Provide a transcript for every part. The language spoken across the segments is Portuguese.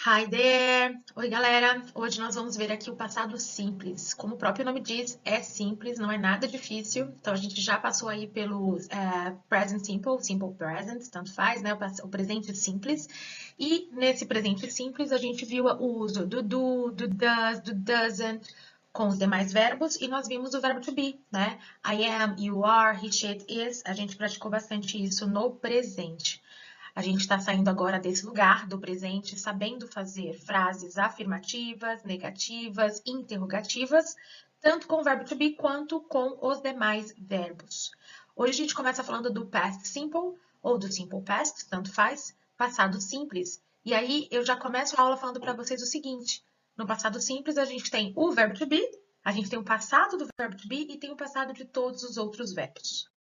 Hi there! Oi, galera! Hoje nós vamos ver aqui o passado simples. Como o próprio nome diz, é simples, não é nada difícil. Então, a gente já passou aí pelos present simple, simple present, tanto faz, né? O presente simples. E nesse presente simples, a gente viu o uso do does, do doesn't, com os demais verbos. E nós vimos o verbo to be, né? I am, you are, he, she, it is. A gente praticou bastante isso no presente. A gente está saindo agora desse lugar do presente, sabendo fazer frases afirmativas, negativas, interrogativas, tanto com o verbo to be quanto com os demais verbos. Hoje a gente começa falando do past simple ou do simple past, tanto faz, passado simples. E aí eu já começo a aula falando para vocês o seguinte: no passado simples a gente tem o verbo to be, a gente tem o passado do verbo to be e tem o passado de todos os outros verbos.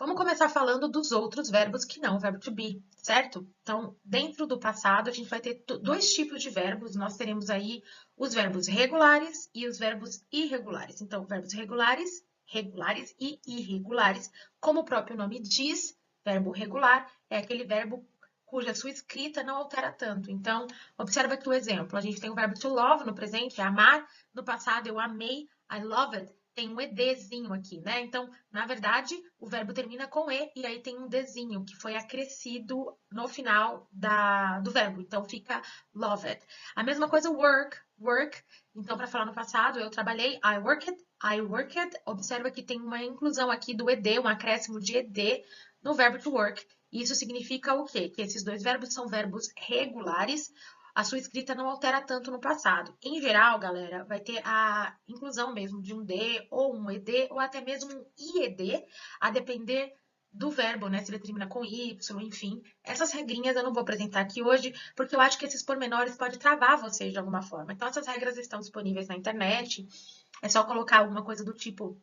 Vamos começar falando dos outros verbos que não o verbo to be, certo? Então, dentro do passado, a gente vai ter dois tipos de verbos. Nós teremos aí os verbos regulares e os verbos irregulares. Então, verbos regulares, regulares e irregulares. Como o próprio nome diz, verbo regular é aquele verbo cuja sua escrita não altera tanto. Então, observa aqui o exemplo. A gente tem o verbo to love no presente, é amar. No passado, eu amei, I loved. Tem um edzinho aqui, né? Então, na verdade, o verbo termina com e aí tem um dezinho que foi acrescido no final do verbo. Então, fica loved. A mesma coisa, work. Então, para falar no passado, eu trabalhei, I worked. Observa que tem uma inclusão aqui do ed, um acréscimo de ed no verbo to work. Isso significa o quê? Que esses dois verbos são verbos regulares, a sua escrita não altera tanto no passado. Em geral, galera, vai ter a inclusão mesmo de um D ou um ED ou até mesmo um IED, a depender do verbo, né? Se ele termina com Y, enfim. Essas regrinhas eu não vou apresentar aqui hoje, porque eu acho que esses pormenores podem travar vocês de alguma forma. Então, essas regras estão disponíveis na internet. É só colocar alguma coisa do tipo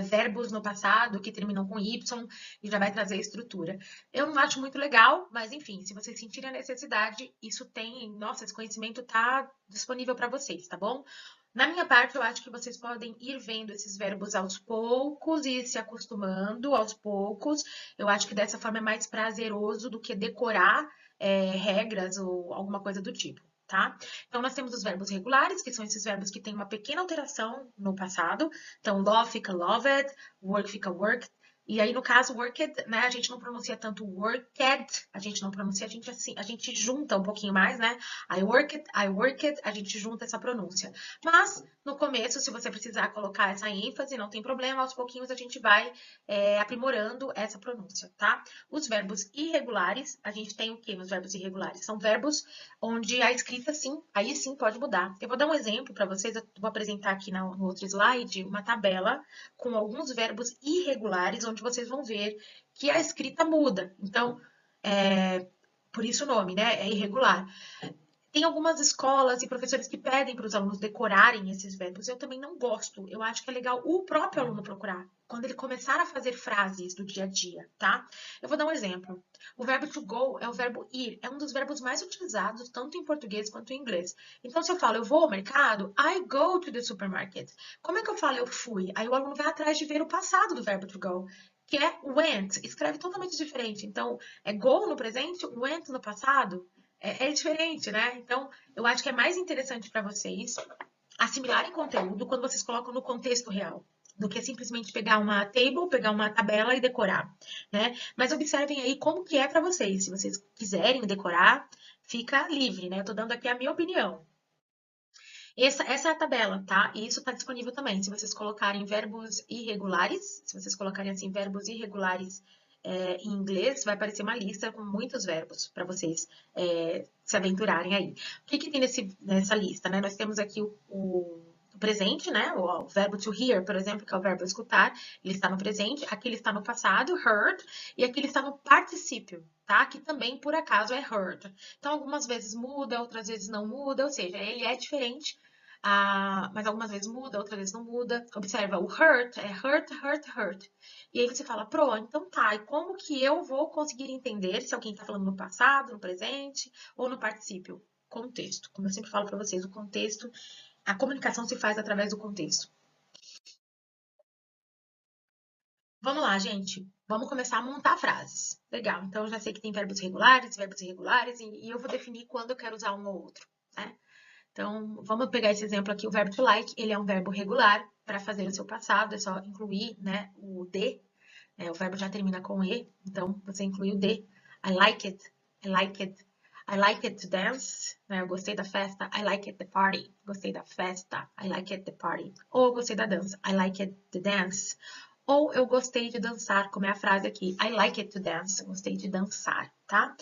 verbos no passado que terminam com Y e já vai trazer a estrutura. Eu não acho muito legal, mas enfim, se vocês sentirem a necessidade, isso tem, nossa, esse conhecimento está disponível para vocês, tá bom? Na minha parte, eu acho que vocês podem ir vendo esses verbos aos poucos e se acostumando aos poucos. Eu acho que dessa forma é mais prazeroso do que decorar regras ou alguma coisa do tipo. Tá? Então, nós temos os verbos regulares, que são esses verbos que têm uma pequena alteração no passado. Então, love fica loved, work fica worked. E aí, no caso, worked, né? A gente não pronuncia tanto worked, a gente não pronuncia, a gente junta um pouquinho mais, né? I worked, a gente junta essa pronúncia. Mas, no começo, se você precisar colocar essa ênfase, não tem problema, aos pouquinhos a gente vai aprimorando essa pronúncia, tá? Os verbos irregulares, a gente tem o que nos verbos irregulares? São verbos onde a escrita, sim, aí sim pode mudar. Eu vou dar um exemplo para vocês, eu vou apresentar aqui no outro slide uma tabela com alguns verbos irregulares, onde vocês vão ver que a escrita muda. Então, por isso o nome, né? É irregular. Tem algumas escolas e professores que pedem para os alunos decorarem esses verbos. Eu também não gosto. Eu acho que é legal o próprio aluno procurar, quando ele começar a fazer frases do dia a dia, tá? Eu vou dar um exemplo. O verbo to go é o verbo ir. É um dos verbos mais utilizados, tanto em português quanto em inglês. Então, se eu falo eu vou ao mercado, I go to the supermarket. Como é que eu falo eu fui? Aí o aluno vai atrás de ver o passado do verbo to go, que é went. Escreve totalmente diferente. Então, é go no presente, went no passado é diferente, né? Então, eu acho que é mais interessante para vocês assimilarem conteúdo quando vocês colocam no contexto real, do que simplesmente pegar uma table, pegar uma tabela e decorar, né? Mas observem aí como que é para vocês. Se vocês quiserem decorar, fica livre, né? Eu tô dando aqui a minha opinião. Essa é a tabela, tá? E isso está disponível também. Se vocês colocarem verbos irregulares, se vocês colocarem assim, verbos irregulares em inglês, vai aparecer uma lista com muitos verbos para vocês se aventurarem aí. O que tem nessa lista, né? Nós temos aqui o presente, né? O verbo to hear, por exemplo, que é o verbo escutar, ele está no presente, aqui ele está no passado, heard, e aqui ele está no particípio, tá? Que também, por acaso, é heard. Então, algumas vezes muda, outras vezes não muda, ou seja, ele é diferente, mas algumas vezes muda, outras vezes não muda. Observa, o hurt é hurt. E aí você fala, pro, então tá, e como que eu vou conseguir entender se alguém está falando no passado, no presente ou no particípio? Contexto. Como eu sempre falo para vocês, o contexto, a comunicação se faz através do contexto. Vamos lá, gente. Vamos começar a montar frases. Legal, então eu já sei que tem verbos regulares, verbos irregulares, e eu vou definir quando eu quero usar um ou outro, né? Então, vamos pegar esse exemplo aqui, o verbo to like, ele é um verbo regular para fazer o seu passado, é só incluir, né, o de, o verbo já termina com e, então você inclui o de. I like it, I like it, I like it to dance, né, eu gostei da festa, I like it the party, gostei da festa, I like it the party, ou eu gostei da dança, I like it the dance, ou eu gostei de dançar, como é a frase aqui, I like it to dance, gostei de dançar, tá?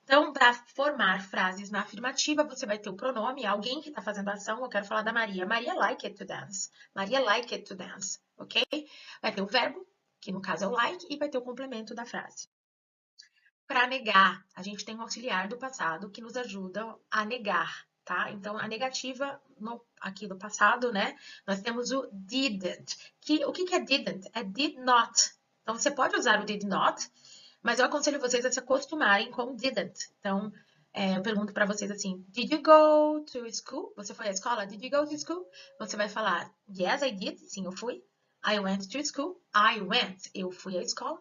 Então, para formar frases na afirmativa, você vai ter o pronome, alguém que está fazendo a ação. Eu quero falar da Maria. Maria like it to dance. Maria like it to dance, ok? Vai ter o verbo, que no caso é o like, e vai ter o complemento da frase. Para negar, a gente tem um auxiliar do passado que nos ajuda a negar, tá? Então, a negativa aqui do passado, né? Nós temos o didn't. O que é didn't? É did not. Então, você pode usar o did not, mas eu aconselho vocês a se acostumarem com didn't. Então, eu pergunto para vocês assim: Did you go to school? Você foi à escola? Did you go to school? Você vai falar: Yes, I did. Sim, eu fui. I went to school. I went. Eu fui à escola.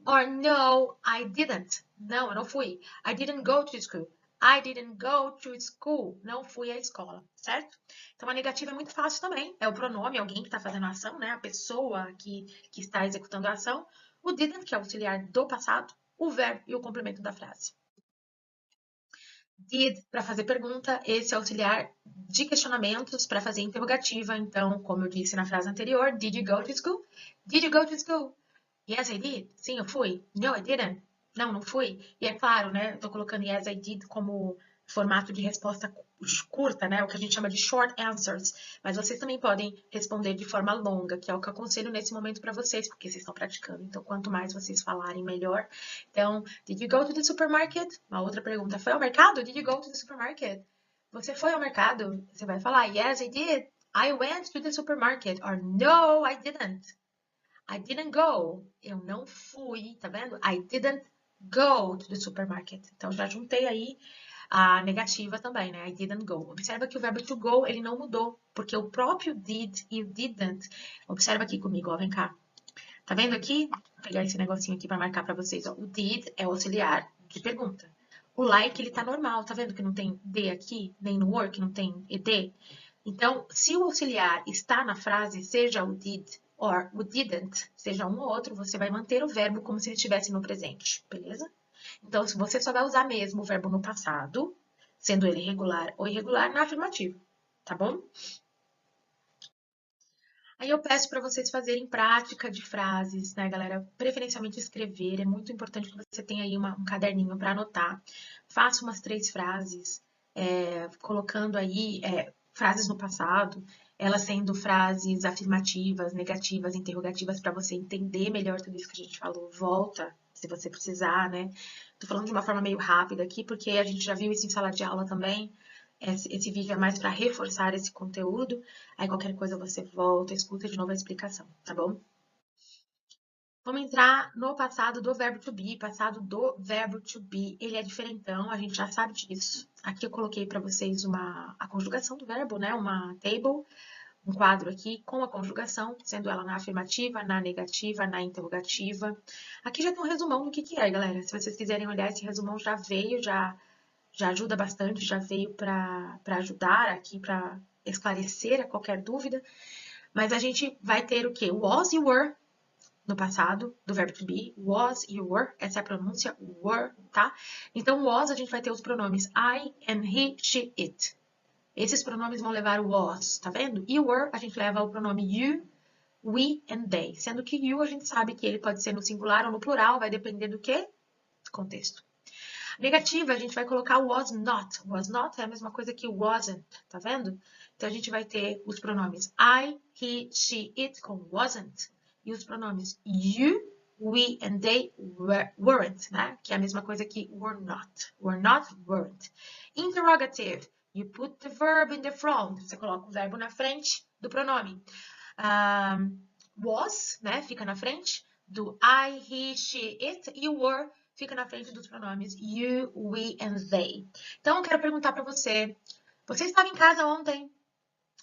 Or no, I didn't. Não, eu não fui. I didn't go to school. I didn't go to school. Não fui à escola, certo? Então, a negativa é muito fácil também. É o pronome, alguém que está fazendo a ação, né? A pessoa que está executando a ação. O didn't, que é o auxiliar do passado. O verbo e o complemento da frase. Did, para fazer pergunta. Esse é o auxiliar de questionamentos para fazer interrogativa. Então, como eu disse na frase anterior, did you go to school? Did you go to school? Yes, I did. Sim, eu fui. No, I didn't. Não, não fui. E é claro, né? Eu tô colocando yes, I did como formato de resposta curta, né? O que a gente chama de short answers. Mas vocês também podem responder de forma longa, que é o que eu aconselho nesse momento para vocês, porque vocês estão praticando. Então, quanto mais vocês falarem, melhor. Então, did you go to the supermarket? Uma outra pergunta. Foi ao mercado? Did you go to the supermarket? Você foi ao mercado? Você vai falar, yes, I did. I went to the supermarket. Or no, I didn't. I didn't go. Eu não fui, tá vendo? I didn't go to the supermarket. Então, já juntei aí a negativa também, né? I didn't go. Observa que o verbo to go, ele não mudou, porque o próprio did e o didn't. Observa aqui comigo, ó, vem cá. Tá vendo aqui? Vou pegar esse negocinho aqui para marcar para vocês, ó. O did é o auxiliar de pergunta. O like, ele tá normal, tá vendo que não tem D aqui, nem no work, não tem ED? Então, se o auxiliar está na frase, seja o did or o didn't, seja um ou outro, você vai manter o verbo como se ele estivesse no presente, beleza? Então, se você só vai usar mesmo o verbo no passado, sendo ele regular ou irregular, na afirmativa, tá bom? Aí eu peço para vocês fazerem prática de frases, né, galera? Preferencialmente escrever. É muito importante que você tenha aí um caderninho para anotar. Faça umas 3 frases, colocando aí frases no passado, elas sendo frases afirmativas, negativas, interrogativas, para você entender melhor tudo isso que a gente falou. Volta, se você precisar, né? Tô falando de uma forma meio rápida aqui, porque a gente já viu isso em sala de aula também. Esse vídeo é mais para reforçar esse conteúdo. Aí qualquer coisa você volta, escuta de novo a explicação, tá bom? Vamos entrar no passado do verbo to be. Passado do verbo to be, ele é diferentão, a gente já sabe disso. Aqui eu coloquei para vocês a conjugação do verbo, né? Uma table, um quadro aqui com a conjugação, sendo ela na afirmativa, na negativa, na interrogativa. Aqui já tem um resumão do que é, galera. Se vocês quiserem olhar, esse resumão já veio, já ajuda bastante, já veio para ajudar aqui, para esclarecer a qualquer dúvida. Mas a gente vai ter o quê? Was e were no passado, do verbo to be. Was e were, essa é a pronúncia, were, tá? Então, was, a gente vai ter os pronomes I, and he, she, it. Esses pronomes vão levar o was, tá vendo? E were, a gente leva o pronome you, we and they. Sendo que you, a gente sabe que ele pode ser no singular ou no plural, vai depender do quê? Contexto. Negativa, a gente vai colocar was not. Was not é a mesma coisa que wasn't, tá vendo? Então, a gente vai ter os pronomes I, he, she, it com wasn't. E os pronomes you, we and they weren't, né? Que é a mesma coisa que were not. Were not, weren't. Interrogative, you put the verb in the front. Você coloca o verbo na frente do pronome. Was, né? Fica na frente do I, he, she, it. E o were fica na frente dos pronomes you, we and they. Então, eu quero perguntar para você. Você estava em casa ontem?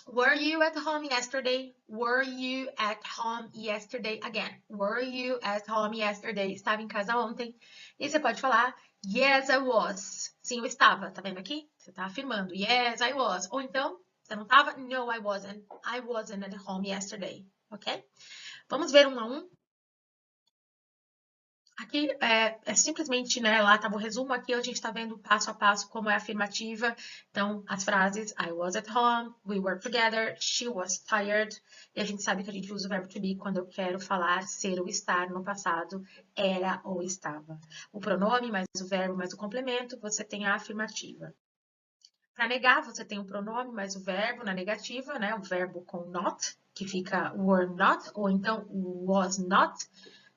Were you at home yesterday? Were you at home yesterday? Again, were you at home yesterday? Estava em casa ontem? E você pode falar, yes, I was. Sim, eu estava. Tá vendo aqui? Você tá afirmando, yes, I was. Ou então, você não estava? No, I wasn't. I wasn't at home yesterday. Ok? Vamos ver um a um. Aqui é simplesmente, né, lá estava o resumo, aqui a gente está vendo passo a passo como é afirmativa. Então, as frases, I was at home, we were together, she was tired. E a gente sabe que a gente usa o verbo to be quando eu quero falar ser ou estar no passado, era ou estava. O pronome mais o verbo mais o complemento, você tem a afirmativa. Para negar, você tem o pronome mais o verbo na negativa, né, o verbo com not, que fica were not, ou então was not.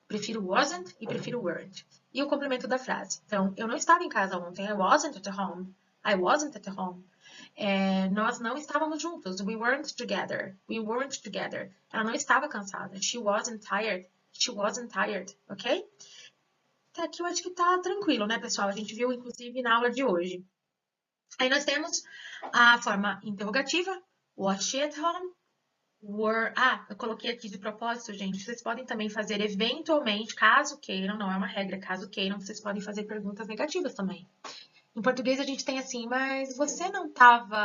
Prefiro wasn't e prefiro weren't. E o complemento da frase. Então, eu não estava em casa ontem. I wasn't at home. I wasn't at home. Nós não estávamos juntos. We weren't together. We weren't together. Ela não estava cansada. She wasn't tired. She wasn't tired. Ok? Até aqui eu acho que tá tranquilo, né, pessoal? A gente viu, inclusive, na aula de hoje. Aí nós temos a forma interrogativa. Was she at home? Were. Ah, eu coloquei aqui de propósito, gente. Vocês podem também fazer eventualmente, caso queiram, não é uma regra, caso queiram, vocês podem fazer perguntas negativas também. Em português a gente tem assim, mas você não estava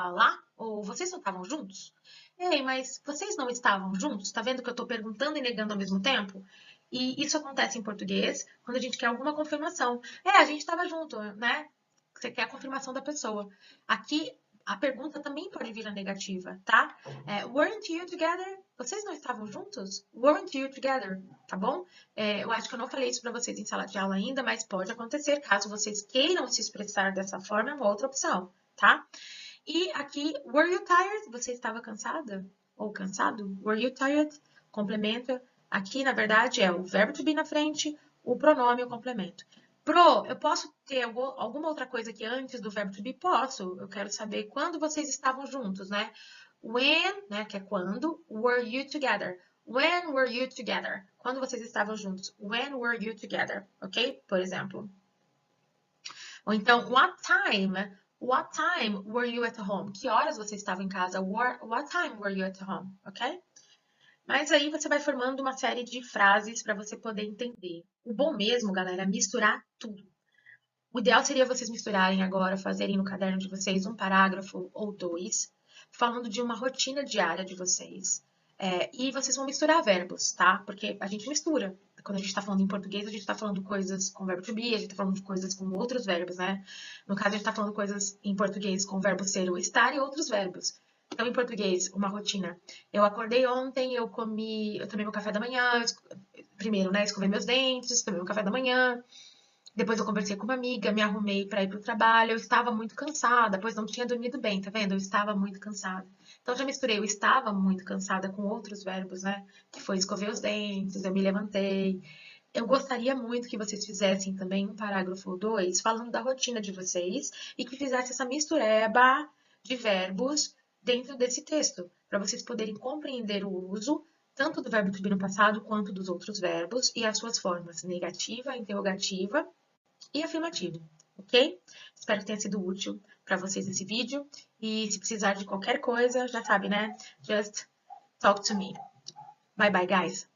lá? Ou vocês não estavam juntos? Ei, mas vocês não estavam juntos? Tá vendo que eu estou perguntando e negando ao mesmo tempo? E isso acontece em português quando a gente quer alguma confirmação. A gente estava junto, né? Você quer a confirmação da pessoa. Aqui a pergunta também pode vir a negativa, tá? Weren't you together? Vocês não estavam juntos? Weren't you together? Tá bom? Eu acho que eu não falei isso para vocês em sala de aula ainda, mas pode acontecer. Caso vocês queiram se expressar dessa forma, é uma outra opção, tá? E aqui, were you tired? Você estava cansada? Ou cansado? Were you tired? Complementa. Aqui, na verdade, é o verbo to be na frente, o pronome e o complemento. Pro, eu posso ter alguma outra coisa aqui antes do verbo to be? Posso. Eu quero saber quando vocês estavam juntos, né? When, né, que é quando, were you together? When were you together? Quando vocês estavam juntos? When were you together? Ok? Por exemplo. Ou então, what time were you at home? Que horas você estava em casa? What time were you at home? Ok? Mas aí você vai formando uma série de frases para você poder entender. O bom mesmo, galera, é misturar tudo. O ideal seria vocês misturarem agora, fazerem no caderno de vocês um parágrafo ou dois, falando de uma rotina diária de vocês. E vocês vão misturar verbos, tá? Porque a gente mistura. Quando a gente está falando em português, a gente está falando coisas com verbo to be, a gente está falando de coisas com outros verbos, né? No caso, a gente está falando coisas em português com o verbo ser ou estar e outros verbos. Então, em português, uma rotina. Eu acordei ontem, eu tomei meu café da manhã, primeiro, né? Escovei meus dentes, tomei meu café da manhã. Depois eu conversei com uma amiga, me arrumei para ir para o trabalho. Eu estava muito cansada, pois não tinha dormido bem, tá vendo? Eu estava muito cansada. Então já misturei, eu estava muito cansada com outros verbos, né? Que foi escovei os dentes, eu me levantei. Eu gostaria muito que vocês fizessem também um parágrafo ou dois falando da rotina de vocês e que fizesse essa mistureba de verbos dentro desse texto, para vocês poderem compreender o uso tanto do verbo to be no passado quanto dos outros verbos e as suas formas negativa, interrogativa e afirmativo, ok? Espero que tenha sido útil para vocês esse vídeo. E se precisar de qualquer coisa, já sabe, né? Just talk to me. Bye bye, guys!